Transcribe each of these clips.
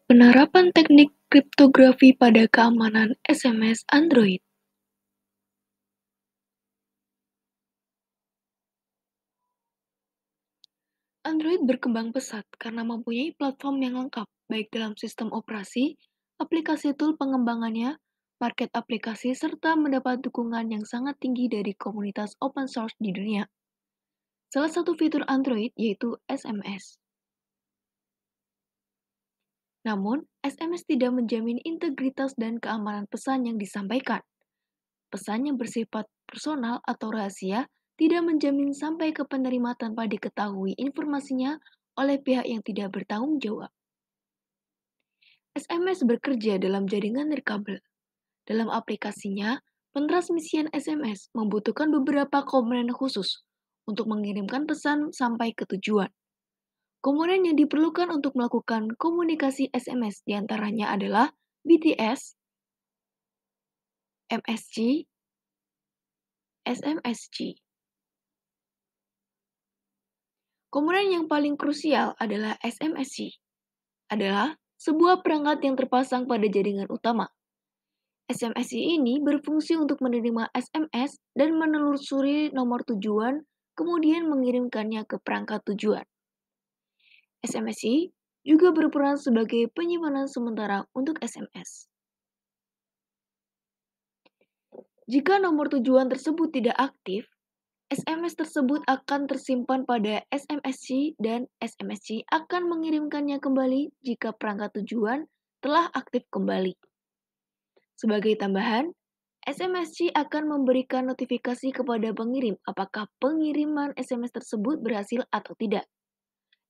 Penerapan teknik kriptografi pada keamanan SMS Android. Android berkembang pesat karena mempunyai platform yang lengkap, baik dalam sistem operasi, aplikasi tool pengembangannya, market aplikasi, serta mendapat dukungan yang sangat tinggi dari komunitas open source di dunia. Salah satu fitur Android yaitu SMS. Namun, SMS tidak menjamin integritas dan keamanan pesan yang disampaikan. Pesan yang bersifat personal atau rahasia tidak menjamin sampai ke penerima tanpa diketahui informasinya oleh pihak yang tidak bertanggung jawab. SMS bekerja dalam jaringan nirkabel. Dalam aplikasinya, pentransmisian SMS membutuhkan beberapa komponen khusus untuk mengirimkan pesan sampai ke tujuan. Komponen yang diperlukan untuk melakukan komunikasi SMS diantaranya adalah BTS, MSG, SMSG. Komponen yang paling krusial adalah SMSC, adalah sebuah perangkat yang terpasang pada jaringan utama. SMSC ini berfungsi untuk menerima SMS dan menelusuri nomor tujuan, kemudian mengirimkannya ke perangkat tujuan. SMSC juga berperan sebagai penyimpanan sementara untuk SMS. Jika nomor tujuan tersebut tidak aktif, SMS tersebut akan tersimpan pada SMSC dan SMSC akan mengirimkannya kembali jika perangkat tujuan telah aktif kembali. Sebagai tambahan, SMSC akan memberikan notifikasi kepada pengirim apakah pengiriman SMS tersebut berhasil atau tidak.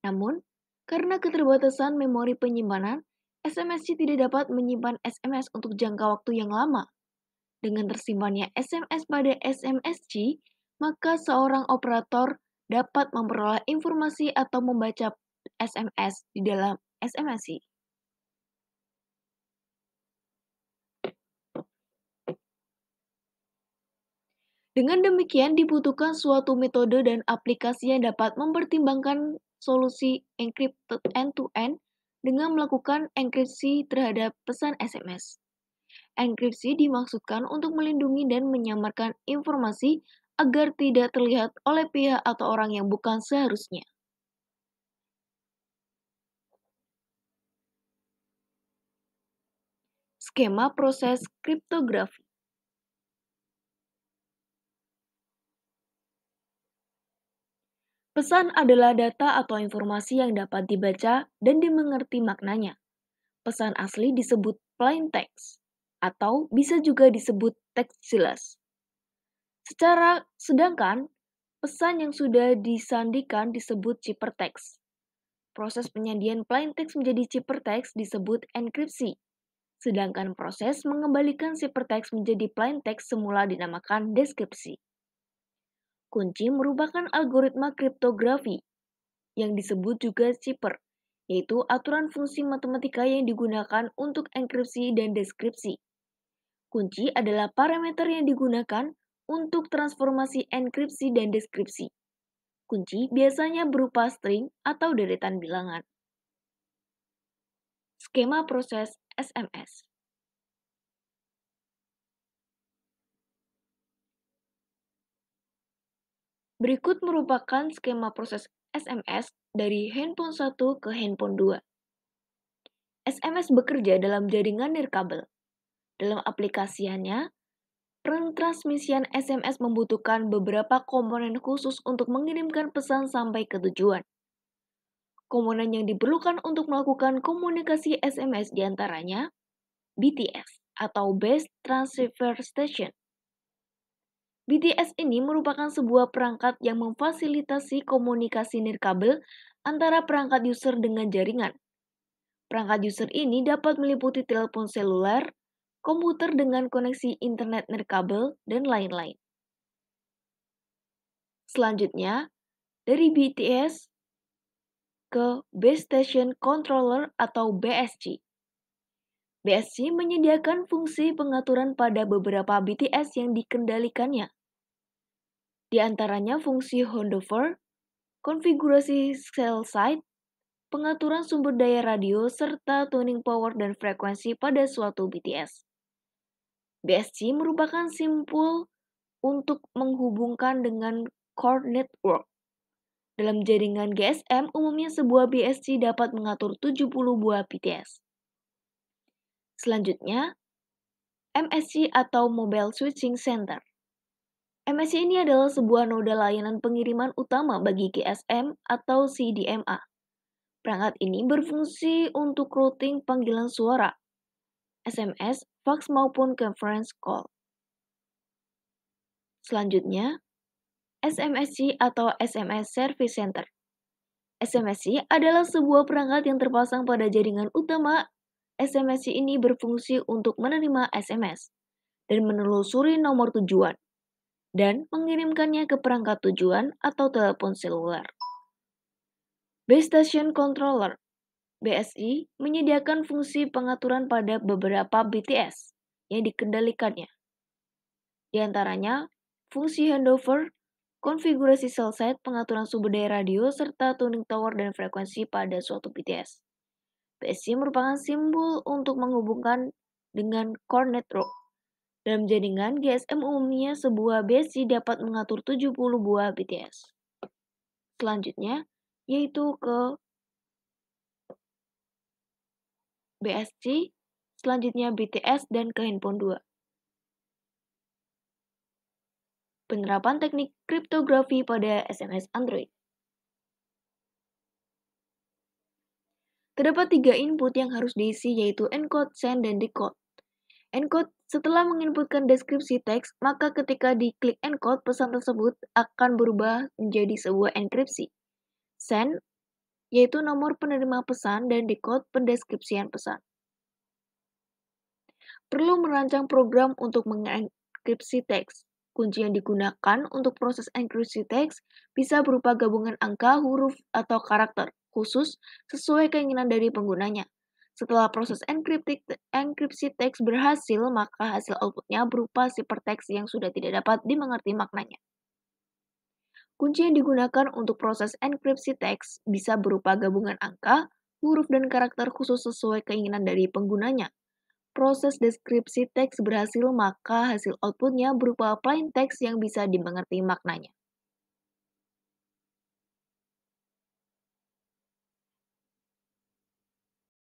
Namun, karena keterbatasan memori penyimpanan, SMSC tidak dapat menyimpan SMS untuk jangka waktu yang lama. Dengan tersimpannya SMS pada SMSC, maka seorang operator dapat memperoleh informasi atau membaca SMS di dalam SMSC. Dengan demikian, dibutuhkan suatu metode dan aplikasi yang dapat mempertimbangkan solusi encrypted end-to-end dengan melakukan enkripsi terhadap pesan SMS. Enkripsi dimaksudkan untuk melindungi dan menyamarkan informasi agar tidak terlihat oleh pihak atau orang yang bukan seharusnya. Skema proses kriptografi. Pesan adalah data atau informasi yang dapat dibaca dan dimengerti maknanya. Pesan asli disebut plain text, atau bisa juga disebut teks jelas. Sedangkan pesan yang sudah disandikan disebut ciphertext. Proses penyandian plain text menjadi ciphertext disebut enkripsi. Sedangkan proses mengembalikan ciphertext menjadi plain text semula dinamakan deskripsi. Kunci merupakan algoritma kriptografi yang disebut juga cipher, yaitu aturan fungsi matematika yang digunakan untuk enkripsi dan deskripsi. Kunci adalah parameter yang digunakan untuk transformasi enkripsi dan deskripsi. Kunci biasanya berupa string atau deretan bilangan. Skema proses SMS. Berikut merupakan skema proses SMS dari handphone 1 ke handphone 2. SMS bekerja dalam jaringan nirkabel. Dalam aplikasiannya, pentransmisian SMS membutuhkan beberapa komponen khusus untuk mengirimkan pesan sampai ke tujuan. Komponen yang diperlukan untuk melakukan komunikasi SMS diantaranya BTS atau Base Transceiver Station. BTS ini merupakan sebuah perangkat yang memfasilitasi komunikasi nirkabel antara perangkat user dengan jaringan. Perangkat user ini dapat meliputi telepon seluler, komputer dengan koneksi internet nirkabel, dan lain-lain. Selanjutnya, dari BTS ke Base Station Controller atau BSC. BSC menyediakan fungsi pengaturan pada beberapa BTS yang dikendalikannya. Di antaranya fungsi handover, konfigurasi cell site, pengaturan sumber daya radio, serta tuning power dan frekuensi pada suatu BTS. BSC merupakan simpul untuk menghubungkan dengan core network. Dalam jaringan GSM, umumnya sebuah BSC dapat mengatur 70 buah BTS. Selanjutnya, MSC atau Mobile Switching Center. MSC ini adalah sebuah noda layanan pengiriman utama bagi GSM atau CDMA. Perangkat ini berfungsi untuk routing panggilan suara, SMS, fax maupun conference call. Selanjutnya, SMSC atau SMS Service Center. SMSC adalah sebuah perangkat yang terpasang pada jaringan utama. SMSC ini berfungsi untuk menerima SMS dan menelusuri nomor tujuan dan mengirimkannya ke perangkat tujuan atau telepon seluler. Base Station Controller (BSC) menyediakan fungsi pengaturan pada beberapa BTS yang dikendalikannya. Di antaranya, fungsi handover, konfigurasi cell site, pengaturan sumber daya radio, serta tuning tower dan frekuensi pada suatu BTS. BSC merupakan simbol untuk menghubungkan dengan core network. Dalam jaringan GSM umumnya, sebuah BSC dapat mengatur 70 buah BTS. Selanjutnya, yaitu ke BSC, selanjutnya BTS, dan ke handphone 2. Penerapan teknik kriptografi pada SMS Android. Terdapat 3 input yang harus diisi, yaitu encode, send, dan decode. Encode setelah menginputkan deskripsi teks, maka ketika diklik encode, pesan tersebut akan berubah menjadi sebuah enkripsi. Send yaitu nomor penerima pesan, dan decode pendeskripsian pesan. Perlu merancang program untuk mengenkripsi teks. Kunci yang digunakan untuk proses enkripsi teks bisa berupa gabungan angka, huruf, atau karakter khusus sesuai keinginan dari penggunanya. Setelah proses enkripsi teks berhasil, maka hasil outputnya berupa siperteks yang sudah tidak dapat dimengerti maknanya. Kunci yang digunakan untuk proses enkripsi teks bisa berupa gabungan angka, huruf, dan karakter khusus sesuai keinginan dari penggunanya. Proses deskripsi teks berhasil, maka hasil outputnya berupa plain text yang bisa dimengerti maknanya.